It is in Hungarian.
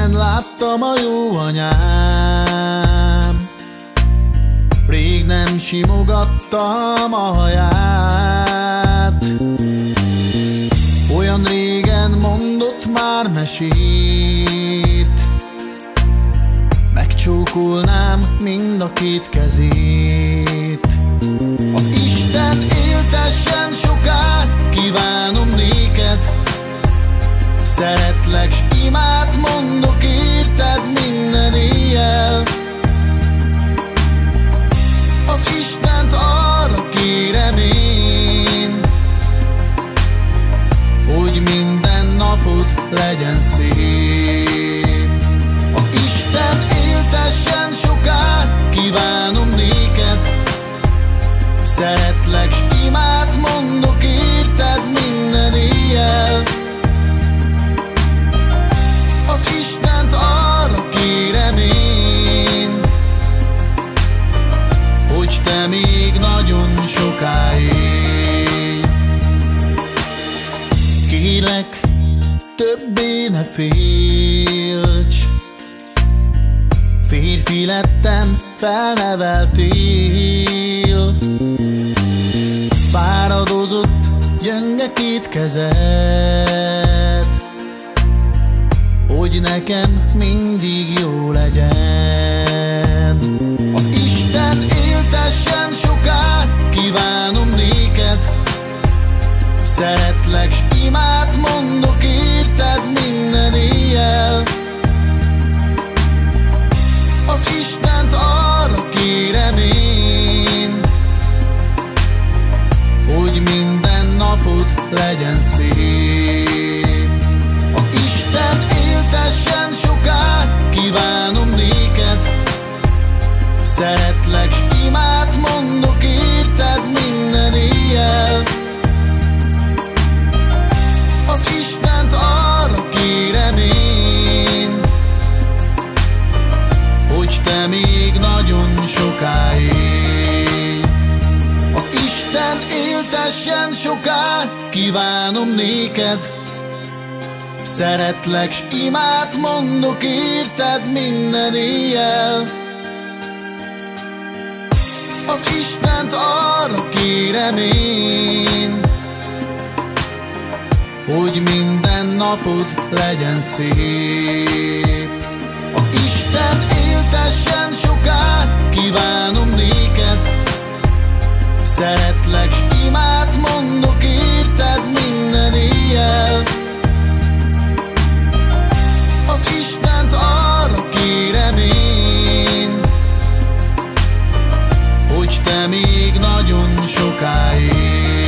régen láttam a jó anyám, rég nem simogattam a haját. Olyan régen mondott már mesét, megcsókolnám mind a két kezét. Az Isten éltessen soká, kívánom néked, szeretlek, s imát mondok érted minden éjjel. Az Istent arra kérem én, hogy minden napod legyen szép. Az Isten éltessen soká, kívánom néked, szeretlek, s imát mondok érted minden éjjel. Az Istent arra kérem én, hogy te még nagyon sokáig. Kérlek, többé ne félts, férfi lettem, felneveltél. Fáradozott gyönge két kezed, hogy nekem mindig jó legyen. Az Isten éltessen soká, kívánom néked, szeretlek, s imát mondok érted minden éjjel. Az Istent arra kérem én, hogy minden napod legyen szép. Az Isten éltessen soká, kívánom néked, szeretlek, s imát mondok érted minden éjjel. Az Istent arra kérem én, hogy te még nagyon sokáig. Az Isten éltessen soká, kívánom néked, szeretlek, s imát mondok érted minden éjjel. Az Istent arra kérem én, hogy minden napod legyen szép. Az Isten éltessen soká, kívánom néked, szeretlek, s imát mondok érted minden éjjel. Az Istent arra kérem én, hogy te még nagyon sokáig.